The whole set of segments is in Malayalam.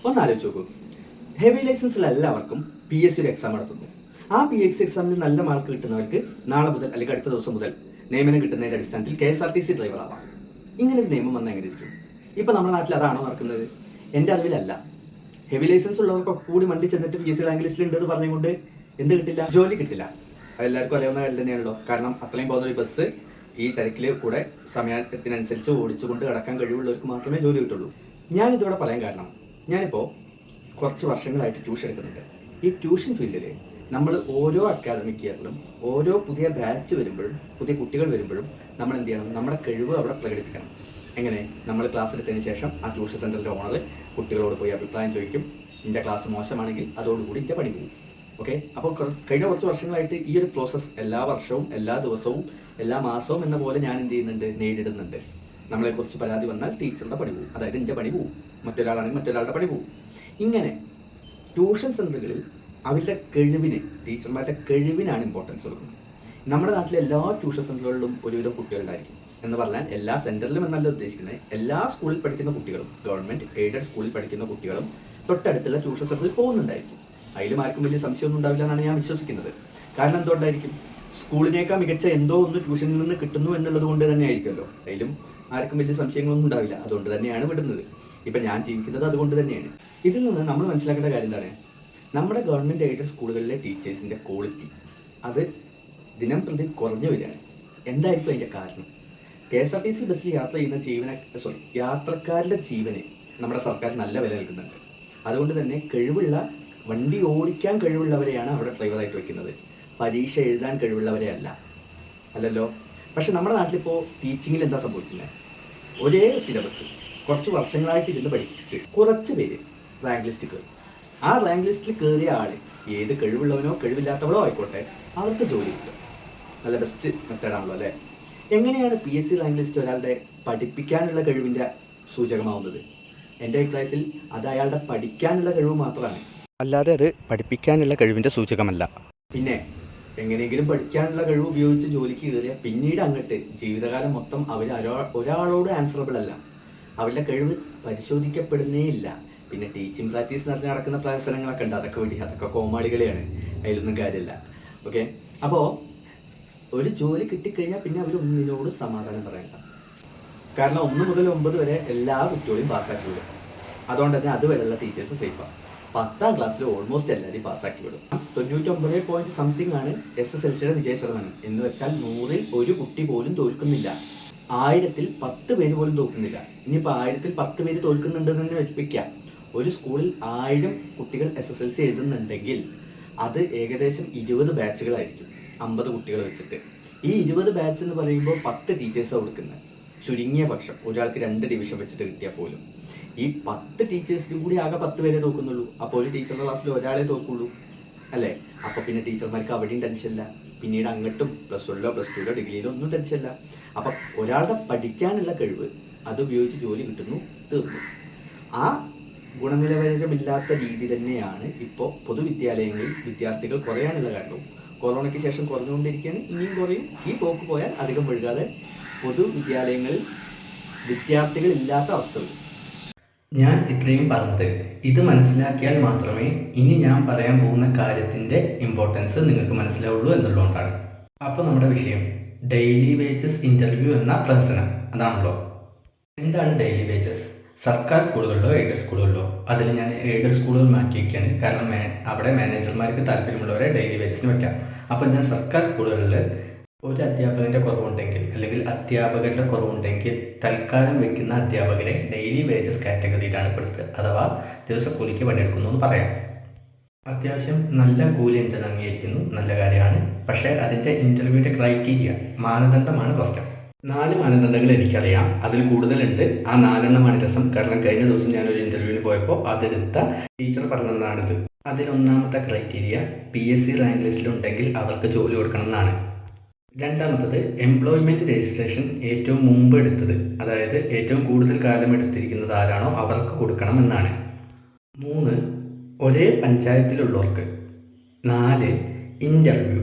ഒന്ന് ആലോചിച്ച് നോക്കൂ. ഹെവി ലൈസൻസിൽ എല്ലാവർക്കും PSC ഒരു എക്സാം നടത്തുന്നു. ആ PSC എക്സാമിന് നല്ല മാർക്ക് കിട്ടുന്നവർക്ക് നാളെ മുതൽ അല്ലെങ്കിൽ അടുത്ത ദിവസം മുതൽ നിയമനം കിട്ടുന്നതിൻ്റെ അടിസ്ഥാനത്തിൽ KSRTC ഡ്രൈവർ ആവാം. ഇങ്ങനെ ഒരു നിയമം വന്നാൽ എങ്ങനെ ഇരിക്കും? ഇപ്പം നമ്മുടെ നാട്ടിൽ അതാണോ നടക്കുന്നത്? എൻ്റെ അറിവിലല്ല. ഹെവി ലൈസൻസ് ഉള്ളവർക്കൊക്കെ കൂടി വണ്ടി ചെന്നിട്ട് PSC റാങ്ക് ലിസ്റ്റിൽ ഉണ്ടെന്ന് പറഞ്ഞുകൊണ്ട് എന്ത് കിട്ടില്ല? ജോലി കിട്ടില്ല. അതെല്ലാവർക്കും അറിയാവുന്ന കാര്യം തന്നെയാണല്ലോ. കാരണം അത്രയും പോകുന്ന ഒരു ബസ് ഈ തിരക്കിൽ കൂടെ സമയത്തിനനുസരിച്ച് ഓടിച്ചുകൊണ്ട് കിടക്കാൻ കഴിവുള്ളവർക്ക് മാത്രമേ ജോലി കിട്ടുള്ളൂ. ഞാനിതിവിടെ പറയാൻ കാരണം, ഞാനിപ്പോൾ കുറച്ച് വർഷങ്ങളായിട്ട് ട്യൂഷൻ എടുക്കുന്നുണ്ട്. ഈ ട്യൂഷൻ ഫീൽഡിൽ നമ്മൾ ഓരോ അക്കാദമിക് ഇയറിലും ഓരോ പുതിയ ബാച്ച് വരുമ്പോഴും പുതിയ കുട്ടികൾ വരുമ്പോഴും നമ്മൾ എന്ത് ചെയ്യണം? നമ്മുടെ കഴിവ് അവിടെ പ്രകടിപ്പിക്കണം. എങ്ങനെ? നമ്മൾ ക്ലാസ് എടുത്തതിന് ശേഷം ആ ട്യൂഷൻ സെൻ്ററിൻ്റെ ഓണർ കുട്ടികളോട് പോയി അഭിപ്രായം ചോദിക്കും. എൻ്റെ ക്ലാസ് മോശമാണെങ്കിൽ അതോടുകൂടി എൻ്റെ പണി പോകും. ഓക്കെ, അപ്പോൾ കഴിഞ്ഞ കുറച്ച് വർഷങ്ങളായിട്ട് ഈ ഒരു പ്രോസസ്സ് എല്ലാ വർഷവും എല്ലാ ദിവസവും എല്ലാ മാസവും എന്ന പോലെ ഞാൻ എന്ത് ചെയ്യുന്നുണ്ട്? നേരിടുന്നുണ്ട്. നമ്മളെക്കുറിച്ച് പരാതി വന്നാൽ ടീച്ചറുടെ പണി പോകും, അതായത് എൻ്റെ പണി പോകും, മറ്റൊരാളാണെങ്കിൽ മറ്റൊരാളുടെ പണി പോകും. ഇങ്ങനെ ട്യൂഷൻ സെൻ്ററുകളിൽ അവരുടെ കഴിവിന്, ടീച്ചർമാരുടെ കഴിവിനാണ് ഇമ്പോർട്ടൻസ് കൊടുക്കുന്നത്. നമ്മുടെ നാട്ടിലെ എല്ലാ ട്യൂഷൻ സെൻ്ററുകളിലും ഒരുവിധം കുട്ടികളുണ്ടായിരിക്കും. എന്ന് പറഞ്ഞാൽ എല്ലാ സെൻറ്ററിലും എന്നല്ല ഉദ്ദേശിക്കുന്നത്, എല്ലാ സ്കൂളിൽ പഠിക്കുന്ന കുട്ടികളും, ഗവൺമെൻറ് എയ്ഡഡ് സ്കൂളിൽ പഠിക്കുന്ന കുട്ടികളും തൊട്ടടുത്തുള്ള ട്യൂഷൻ സെൻ്ററിൽ പോകുന്നുണ്ടായിരിക്കും. അതിലും ആർക്കും വലിയ സംശയമൊന്നും ഉണ്ടാവില്ല എന്നാണ് ഞാൻ വിശ്വസിക്കുന്നത്. കാരണം എന്തുകൊണ്ടായിരിക്കും? സ്കൂളിനേക്കാൾ മികച്ച എന്തോ ഒന്ന് ട്യൂഷനിൽ നിന്ന് കിട്ടുന്നു എന്നുള്ളത് കൊണ്ട് തന്നെ ആയിരിക്കുമല്ലോ. അതിലും ആർക്കും വലിയ സംശയങ്ങളൊന്നും ഉണ്ടാവില്ല. അതുകൊണ്ട് തന്നെയാണ് വിടുന്നത്. ഇപ്പം ഞാൻ ജീവിക്കുന്നത് അതുകൊണ്ട് തന്നെയാണ്. ഇതിൽ നിന്ന് നമ്മൾ മനസ്സിലാക്കേണ്ട കാര്യം എന്താണ്? നമ്മുടെ ഗവൺമെൻറ് എയ്ഡഡ് സ്കൂളുകളിലെ ടീച്ചേഴ്സിൻ്റെ ക്വാളിറ്റി അത് ദിനം പ്രതി കുറഞ്ഞു വരികയാണ്. എന്തായിരിക്കും അതിൻ്റെ കാരണം? KSRTC ബസ്സിൽ യാത്ര ചെയ്യുന്ന യാത്രക്കാരുടെ ജീവന് നമ്മുടെ സർക്കാർ നല്ല വില നൽകുന്നുണ്ട്. അതുകൊണ്ട് തന്നെ വണ്ടി ഓടിക്കാൻ കഴിവുള്ളവരെയാണ് അവിടെ ഡ്രൈവറായിട്ട് വെക്കുന്നത്. പരീക്ഷ എഴുതാൻ കഴിവുള്ളവരെ അല്ലല്ലോ. പക്ഷെ നമ്മുടെ നാട്ടിലിപ്പോൾ ടീച്ചിങ്ങിൽ എന്താ സംഭവിക്കുന്നത്? ഒരേ സിലബസ് കുറച്ച് വർഷങ്ങളായിട്ട് ഇരുന്ന് പഠിച്ച് കുറച്ച് പേര് റാങ്ക് ലിസ്റ്റ് കയറും. ആ റാങ്ക് ലിസ്റ്റിൽ കയറിയ ആൾ ഏത് കഴിവുള്ളവനോ കഴിവില്ലാത്തവളോ ആയിക്കോട്ടെ, അവർക്ക് ജോലി കിട്ടും. നല്ല ബെസ്റ്റ് മെത്തേഡാണല്ലോ അല്ലേ? എങ്ങനെയാണ് PSC റാങ്ക് ലിസ്റ്റ് ഒരാളുടെ പഠിപ്പിക്കാനുള്ള കഴിവിൻ്റെ സൂചകമാവുന്നത്? എൻ്റെ അഭിപ്രായത്തിൽ അത് അയാളുടെ പഠിക്കാനുള്ള കഴിവ് മാത്രമാണ്, അല്ലാതെ അത് പഠിപ്പിക്കാനുള്ള കഴിവിൻ്റെ സൂചകമല്ല. പിന്നെ എങ്ങനെയെങ്കിലും പഠിക്കാനുള്ള കഴിവ് ഉപയോഗിച്ച് ജോലിക്ക് കയറിയാൽ പിന്നീട് അങ്ങോട്ട് ജീവിതകാലം മൊത്തം ഒരാളോട് ആൻസറബിൾ അല്ല. അവരുടെ കഴിവ് പരിശോധിക്കപ്പെടുന്നേ ഇല്ല. പിന്നെ ടീച്ചിങ് പ്രാക്ടീസ് നടക്കുന്ന പ്രവർത്തനങ്ങളൊക്കെ ഉണ്ട്, അതൊക്കെ കോമാളികളെയാണ്, അതിലൊന്നും കാര്യമില്ല. ഓക്കെ, അപ്പോൾ ഒരു ജോലി കിട്ടിക്കഴിഞ്ഞാൽ പിന്നെ അവർ ഒന്നിനോട് സമാധാനം പറയണ്ട. കാരണം 1 മുതൽ 9 വരെ എല്ലാ കുട്ടികളെയും പാസ്സാക്കി വിടും. അതുകൊണ്ട് തന്നെ അതുവരെയുള്ള ടീച്ചേഴ്സ് സേഫാണ്. 10ാം ക്ലാസ്സിൽ ഓൾമോസ്റ്റ് എല്ലാവരെയും പാസ്സാക്കി വിടും. 99 സംതിങ് ആണ് SSLCയുടെ വിജയ ശതമാനം. എന്ന് വെച്ചാൽ 100ൽ ഒരു കുട്ടി പോലും തോൽക്കുന്നില്ല. 1000ൽ 10 പേര് പോലും തോൽക്കുന്നില്ല. ഇനിയിപ്പോൾ 1000ൽ 10 പേര് തോൽക്കുന്നുണ്ടെന്ന് തന്നെ വെപ്പിക്കാം. ഒരു സ്കൂളിൽ 1000 കുട്ടികൾ SSLC എഴുതുന്നുണ്ടെങ്കിൽ അത് ഏകദേശം 20 ബാച്ചുകളായിരിക്കും, 50 കുട്ടികൾ വെച്ചിട്ട്. ഈ 20 ബാച്ച് എന്ന് പറയുമ്പോൾ 10 ടീച്ചേഴ്സാണ് കൊടുക്കുന്നത്. ചുരുങ്ങിയ പക്ഷം ഒരാൾക്ക് 2 ഡിവിഷൻ വെച്ചിട്ട് കിട്ടിയാൽ പോലും ഈ 10 ടീച്ചേഴ്സിനും കൂടി ആകെ 10 പേരെ തോക്കുന്നുള്ളൂ. അപ്പോൾ ഒരു ടീച്ചറുടെ ക്ലാസ്സിൽ ഒരാളെ തോക്കുള്ളൂ അല്ലേ? അപ്പോൾ പിന്നെ ടീച്ചർമാർക്ക് അവിടെയും ടെൻഷനില്ല. പിന്നീട് അങ്ങോട്ടും +1ലോ +2ലോ ഡിഗ്രിയിലോ ഒന്നും ടെൻഷനില്ല. അപ്പം ഒരാളുടെ പഠിക്കാനുള്ള കഴിവ് അത് ഉപയോഗിച്ച് ജോലി കിട്ടുന്നു, തീർന്നു. ആ ഗുണനിലവാരമില്ലാത്ത രീതി തന്നെയാണ് ഇപ്പോൾ പൊതുവിദ്യാലയങ്ങളിൽ വിദ്യാർത്ഥികൾ കുറയാനുള്ള കാരണവും. കൊറോണയ്ക്ക് ശേഷം കുറഞ്ഞുകൊണ്ടിരിക്കുകയാണ്, ഇനിയും കുറയും. ഈ പോക്ക് പോയാൽ അധികം വഴുകാതെ പൊതുവിദ്യാലയങ്ങളിൽ വിദ്യാർത്ഥികൾ ഇല്ലാത്ത അവസ്ഥ വരും. ഞാൻ ഇത്രയും പറഞ്ഞത് ഇത് മനസ്സിലാക്കിയാൽ മാത്രമേ ഇനി ഞാൻ പറയാൻ പോകുന്ന കാര്യത്തിൻ്റെ ഇമ്പോർട്ടൻസ് നിങ്ങൾക്ക് മനസ്സിലാവുള്ളൂ എന്നുള്ളതുകൊണ്ടാണ്. അപ്പോൾ നമ്മുടെ വിഷയം ഡെയിലി വേജസ് ഇൻ്റർവ്യൂ എന്ന പ്രഹസനം, അതാണല്ലോ. എന്താണ് ഡെയിലി വേജസ്? സർക്കാർ സ്കൂളുകളിലോ എയ്ഡഡ് സ്കൂളുകളിലോ? അതിൽ ഞാൻ എയ്ഡഡ് സ്കൂളുകൾ മാറ്റി വയ്ക്കുകയാണ്. കാരണം അവിടെ മാനേജർമാർക്ക് താല്പര്യമുള്ളവരെ ഡെയിലി വേജസിന് വയ്ക്കാം. അപ്പോൾ ഞാൻ സർക്കാർ സ്കൂളുകളിൽ ഒരു അധ്യാപകൻ്റെ കുറവുണ്ടെങ്കിൽ അല്ലെങ്കിൽ അധ്യാപകരുടെ കുറവുണ്ടെങ്കിൽ തൽക്കാലം വയ്ക്കുന്ന അധ്യാപകരെ ഡെയിലി വേജസ് കാറ്റഗറിയിലാണ് പെടുത്തുക, അഥവാ ദിവസക്കൂലിക്ക് പണിയെടുക്കുന്നു എന്ന് പറയാം. അത്യാവശ്യം നല്ല കൂലി ഉണ്ടെന്ന് അംഗീകരിക്കുന്നു, നല്ല കാര്യമാണ്. പക്ഷേ അതിൻ്റെ ഇൻ്റർവ്യൂവിൻ്റെ ക്രൈറ്റീരിയ, മാനദണ്ഡമാണ് പ്രശ്നം. 4 മാനദണ്ഡങ്ങൾ എനിക്കറിയാം, അതിൽ കൂടുതലുണ്ട്. ആ 4 രസം. കാരണം കഴിഞ്ഞ ദിവസം ഞാനൊരു ഇൻ്റർവ്യൂവിന് പോയപ്പോൾ അതെടുത്ത ടീച്ചർ പറഞ്ഞതാണിത്. അതിലൊന്നാമത്തെ ക്രൈറ്റീരിയ PSC റാങ്ക് ലിസ്റ്റിലുണ്ടെങ്കിൽ അവർക്ക് ജോലി കൊടുക്കണം എന്നാണ്. രണ്ടാമത്തത് എംപ്ലോയ്മെൻറ്റ് രജിസ്ട്രേഷൻ ഏറ്റവും മുമ്പ് എടുത്തത്, അതായത് ഏറ്റവും കൂടുതൽ കാലം എടുത്തിരിക്കുന്നത് ആരാണോ അവർക്ക് കൊടുക്കണം എന്നാണ്. 3 ഒരേ പഞ്ചായത്തിലുള്ളവർക്ക്. 4 ഇൻ്റർവ്യൂ.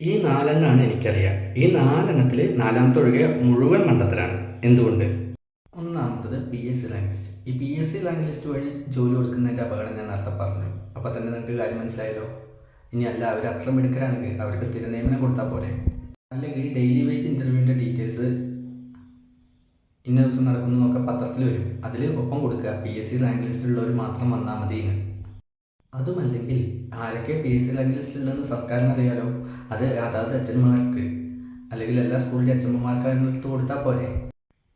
ഈ 4 എനിക്കറിയാം. ഈ 4 4ാമത്തെ ഒഴികെ മുഴുവൻ മണ്ടത്തരാണ്. എന്തുകൊണ്ട്? ഒന്നാമത്തത് PSC റാങ്ക് ലിസ്റ്റ്. ഈ PSC റാങ്ക് ലിസ്റ്റ് വഴി ജോലി കൊടുക്കുന്നതിൻ്റെ അപകടം ഞാൻ നേരത്തെ പറഞ്ഞു. അപ്പോൾ തന്നെ നിങ്ങൾക്ക് കാര്യം മനസ്സിലായല്ലോ. ഇനി അല്ല അവർ അത്ര മിടുക്കരാണെങ്കിൽ അവർക്ക് സ്ഥിര നിയമനം കൊടുത്താൽ പോരെ. അല്ലെങ്കിൽ ഡെയിലി വേജ് ഇൻ്റർവ്യൂവിൻ്റെ ഡീറ്റെയിൽസ് ഇന്ന ദിവസം നടക്കുന്നതൊക്കെ പത്രത്തിൽ വരും. അതിൽ ഒപ്പം കൊടുക്കുക PSC റാങ്ക് ലിസ്റ്റിലുള്ളവർ മാത്രം വന്നാൽ മതി എന്ന്. അതുമല്ലെങ്കിൽ ആരൊക്കെ PSC റാങ്ക് ലിസ്റ്റിലുണ്ടെന്ന് സർക്കാരിന് അറിയാലോ. അത് അതാത് അച്ഛന്മാർക്ക് അല്ലെങ്കിൽ എല്ലാ സ്കൂളിലെ അച്ഛന്മാർക്ക് അതിനടുത്ത് കൊടുത്താൽ പോരെ.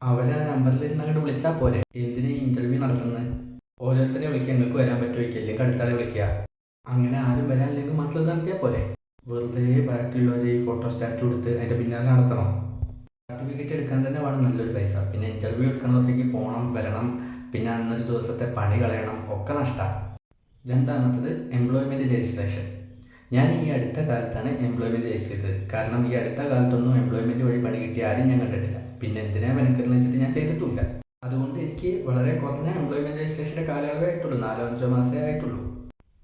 അവരെ ആ നമ്പറിൽ അങ്ങോട്ട് വിളിച്ചാൽ പോരെ. എന്തിനാ ഈ ഇൻ്റർവ്യൂ നടത്തുന്നത്? ഓരോരുത്തരെ വിളിക്കുക, നിങ്ങൾക്ക് വരാൻ പറ്റുമായിരിക്കും, അല്ലെങ്കിൽ അടുത്താളെ വിളിക്കുക. അങ്ങനെ ആരും വരാനില്ലെങ്കിൽ മാത്രം നടത്തിയാൽ പോരെ. വെറുതെ ബാക്കിയുള്ളവർ ഈ ഫോട്ടോ സ്റ്റാറ്റ് കൊടുത്ത് അതിൻ്റെ പിന്നാലെ നടത്തണം. സർട്ടിഫിക്കറ്റ് എടുക്കാൻ തന്നെ വേണം നല്ലൊരു പൈസ. പിന്നെ ഇൻ്റർവ്യൂ എടുക്കണത്തേക്ക് പോകണം, വരണം, പിന്നെ അന്നൊരു ദിവസത്തെ പണി കളയണം, ഒക്കെ നഷ്ടമാണ്. രണ്ടാമത്തത് എംപ്ലോയ്മെൻറ്റ് രജിസ്ട്രേഷൻ. ഞാൻ ഈ അടുത്ത കാലത്താണ് എംപ്ലോയ്മെൻറ്റ് രജിസ്റ്റർ ചെയ്തത്. കാരണം ഈ അടുത്ത കാലത്തൊന്നും എംപ്ലോയ്മെൻറ്റ് വഴി പണി കിട്ടിയ ആരും ഞാൻ കണ്ടിട്ടില്ല. പിന്നെ എന്തിനാ മെനക്കെന്ന് വെച്ചിട്ട് ഞാൻ ചെയ്തിട്ടില്ല. അതുകൊണ്ട് എനിക്ക് വളരെ കുറഞ്ഞ എംപ്ലോയ്മെൻറ്റ് രജിസ്ട്രേഷൻ്റെ കാലയളവേ ആയിട്ടുള്ളൂ, 4-5 മാസമേ ആയിട്ടുള്ളൂ.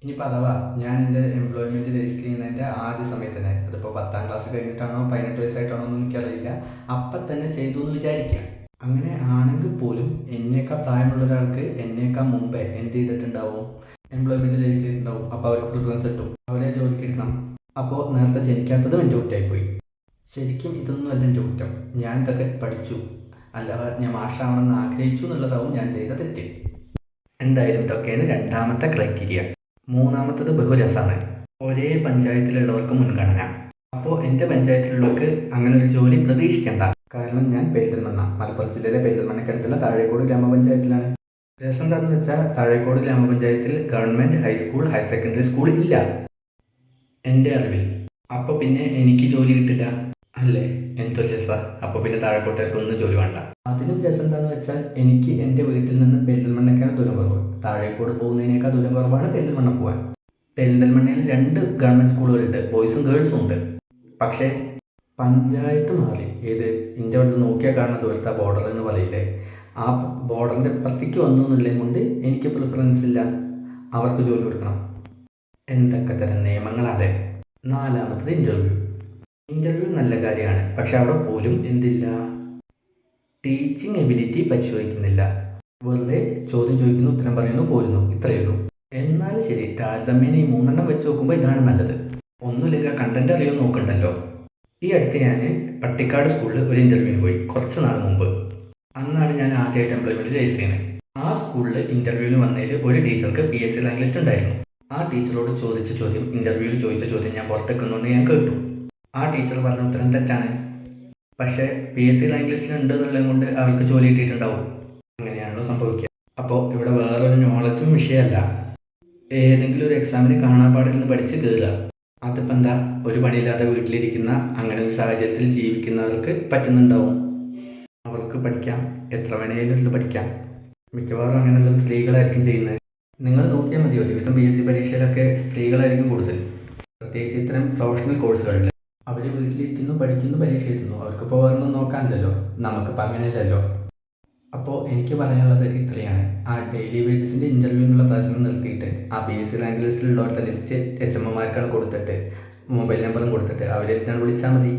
ഇനിയിപ്പോൾ അഥവാ ഞാൻ എൻ്റെ എംപ്ലോയ്മെൻറ്റ് രജിസ്റ്റർ ചെയ്യുന്നതിൻ്റെ ആദ്യ സമയത്ത് തന്നെ, അതിപ്പോൾ 10ാം ക്ലാസ് കഴിഞ്ഞിട്ടാണോ 18 വയസ്സായിട്ടാണോ എന്ന് എനിക്കറിയില്ല, അപ്പം തന്നെ ചെയ്തു എന്ന് വിചാരിക്കുക. അങ്ങനെ ആണെങ്കിൽ പോലും എന്നേക്കാൾ പ്രായമുള്ള ഒരാൾക്ക് എന്നേക്കാൾ മുമ്പേ എന്ത് ചെയ്തിട്ടുണ്ടാവും, എംപ്ലോയ്മെൻറ്റ് രജിസ്റ്റർ ചെയ്തിട്ടുണ്ടാവും. അപ്പോൾ അവർക്ക് പ്രിഫറൻസ് കിട്ടും, അവരെ ജോലിക്ക് എടുക്കണം. അപ്പോൾ നേരത്തെ ജനിക്കാത്തതും എൻ്റെ കുറ്റമായിപ്പോയി. ശരിക്കും ഇതൊന്നുമല്ല എൻ്റെ കുറ്റം. ഞാൻ ഇതൊക്കെ പഠിച്ചു, അല്ലാതെ ഞാൻ മാഷാവണമെന്ന് ആഗ്രഹിച്ചു എന്നുള്ളതാവും ഞാൻ ചെയ്ത തെറ്റ്. എന്തായാലും ഇതൊക്കെയാണ് രണ്ടാമത്തെ ക്രൈറ്റീരിയ. മൂന്നാമത്തത് ബഹുരസമാണ്. ഒരേ പഞ്ചായത്തിലുള്ളവർക്ക് മുൻഗണന. അപ്പോൾ എൻ്റെ പഞ്ചായത്തിലുള്ളവർക്ക് അങ്ങനെ ഒരു ജോലി പ്രതീക്ഷിക്കേണ്ട. കാരണം ഞാൻ പെരിന്തൽമണ്ണ, മലപ്പുറം ജില്ലയിലെ പെരിന്തൽമണ്ണയ്ക്കടുത്തുള്ള താഴേക്കോട് ഗ്രാമപഞ്ചായത്തിലാണ്. രസം എന്താണെന്ന് വെച്ചാൽ താഴേക്കോട് ഗ്രാമപഞ്ചായത്തിൽ government high school, higher secondary school ഇല്ല എൻ്റെ അറിവിൽ. അപ്പോൾ പിന്നെ എനിക്ക് ജോലി കിട്ടില്ല അല്ലേ? എന്തൊരു രസമാണ്. അപ്പോൾ പിന്നെ താഴെക്കോട്ടുകാർക്കൊന്നും ജോലി വേണ്ട. അതിനും രസം എന്താണെന്ന് വെച്ചാൽ എനിക്ക് എൻ്റെ വീട്ടിൽ നിന്ന് പെരിന്തൽമണ്ണയ്ക്കാണ് ദൂരം കുറവ്. താഴേക്കോട് പോകുന്നതിനേക്കാൾ ദൂരം കുറവാണ് പെരിന്തൽമണ്ണ പോകാൻ. പെരിന്തൽമണ്ണയിൽ 2 ഗവൺമെൻറ് സ്കൂളുകളുണ്ട്, ബോയ്സും ഗേൾസും ഉണ്ട്. പക്ഷേ പഞ്ചായത്ത് മാറി. ഏത് എൻ്റെ അടുത്ത് നോക്കിയാൽ കാണുന്ന ദൂരത്തെ ബോർഡർ എന്ന് പറയില്ലേ, ആ ബോർഡറിൻ്റെ പ്രത്യേക്ക് വന്നു എന്നുള്ളതും കൊണ്ട് എനിക്ക് പ്രിഫറൻസ് ഇല്ല, അവർക്ക് ജോലി കൊടുക്കണം. എന്തൊക്കെ തരം നിയമങ്ങളാണ്. നാലാമത്തത് ഇൻ്റർവ്യൂ നല്ല കാര്യമാണ്. പക്ഷെ അവിടെ പോലും എന്തില്ല, ടീച്ചിങ് എബിലിറ്റി പരിശോധിക്കുന്നില്ല. വെറുതെ ചോദ്യം ചോദിക്കുന്നു, ഉത്തരം പറയുന്നു, പോരുന്നു, ഇത്രയേ ഉള്ളൂ. എന്നാലും ശരി, താരതമ്യേന ഈ 3 വെച്ച് നോക്കുമ്പോൾ ഇതാണ് നല്ലത്. ഒന്നുമില്ലെങ്കിൽ കണ്ടന്റ് അറിയാൻ നോക്കണ്ടല്ലോ. ഈ അടുത്ത് ഞാൻ പട്ടിക്കാട് സ്കൂളിൽ ഒരു ഇൻ്റർവ്യൂവിന് പോയി, കുറച്ച് നാൾ മുമ്പ്. അന്നാണ് ഞാൻ ആദ്യമായിട്ട് എംപ്ലോയ്മെൻറ്റ് രജിസ്റ്റർ ചെയ്യുന്നത്. ആ സ്കൂളിൽ ഇൻ്റർവ്യൂവിന് വന്നതിൽ ഒരു ടീച്ചർക്ക് PSC റാങ്ക് ലിസ്റ്റ് ഉണ്ടായിരുന്നു. ആ ടീച്ചറോട് ചോദിച്ച ചോദ്യം, ഇൻ്റർവ്യൂവിൽ ചോദിച്ച ചോദ്യം ഞാൻ പുറത്തേക്കുന്നുകൊണ്ട് ഞാൻ കേട്ടു. ആ ടീച്ചർ പറഞ്ഞ ഉത്തരം തെറ്റാണ്. പക്ഷേ PSC റാങ്ക് ലിസ്റ്റിൽ ഉണ്ട് എന്നുള്ളത് കൊണ്ട് അവർക്ക് ജോലി കിട്ടിയിട്ടുണ്ടാവും. അങ്ങനെയാണല്ലോ സംഭവിക്കുക. അപ്പോൾ ഇവിടെ വേറൊരു നോളജും വിഷയമല്ല, ഏതെങ്കിലും ഒരു എക്സാമിന് കാണാപ്പാടിൽ പഠിച്ച് കയറുക. അതിപ്പോൾ എന്താ, ഒരു പണിയില്ലാതെ വീട്ടിലിരിക്കുന്ന അങ്ങനെ ഒരു സാഹചര്യത്തിൽ ജീവിക്കുന്നവർക്ക് പറ്റുന്നുണ്ടാവും. അവർക്ക് പഠിക്കാം, എത്ര വേണേലും പഠിക്കാം. മിക്കവാറും അങ്ങനെയുള്ളത് സ്ത്രീകളായിരിക്കും ചെയ്യുന്നത്. നിങ്ങൾ നോക്കിയാൽ മതി, ഒരുവിധം PSC പരീക്ഷയിലൊക്കെ സ്ത്രീകളായിരിക്കും കൂടുതൽ. പ്രത്യേകിച്ച് ഇത്തരം പ്രൊഫഷണൽ കോഴ്സുകളിൽ അവർ വീട്ടിലിരിക്കുന്നു, പഠിക്കുന്നു, പരീക്ഷ എഴുതുന്നു. അവർക്കിപ്പോൾ വേറൊന്നും നോക്കാനില്ലല്ലോ, നമുക്കിപ്പോൾ അങ്ങനെയല്ലല്ലോ. അപ്പോൾ എനിക്ക് പറയാനുള്ളത് ഇത്രയാണ്. ആ ഡെയിലി വേജസിൻ്റെ ഇൻ്റർവ്യൂവിനുള്ള പ്രശ്നം നിർത്തിയിട്ട് ആ PSC റാങ്ക് ലിസ്റ്റിലുള്ളവരുടെ ലിസ്റ്റ് HMമാർക്കാണ് കൊടുത്തിട്ട് മൊബൈൽ നമ്പറും കൊടുത്തിട്ട് അവരെ വിളിച്ചാൽ മതി.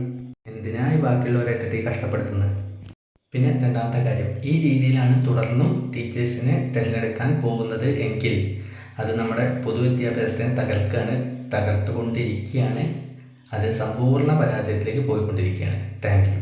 എന്തിനാ ഈ ബാക്കിയുള്ളവരായിട്ടിട്ട് ഈ കഷ്ടപ്പെടുത്തുന്നത്? പിന്നെ രണ്ടാമത്തെ കാര്യം, ഈ രീതിയിലാണ് തുടർന്നും ടീച്ചേഴ്സിനെ തിരഞ്ഞെടുക്കാൻ പോകുന്നത് എങ്കിൽ അത് നമ്മുടെ പൊതുവിദ്യാഭ്യാസത്തിനെ തകർത്തുകൊണ്ടിരിക്കുകയാണ്. അത് സമ്പൂർണ്ണ പരാജയത്തിലേക്ക് പോയിക്കൊണ്ടിരിക്കുകയാണ്. Thank you.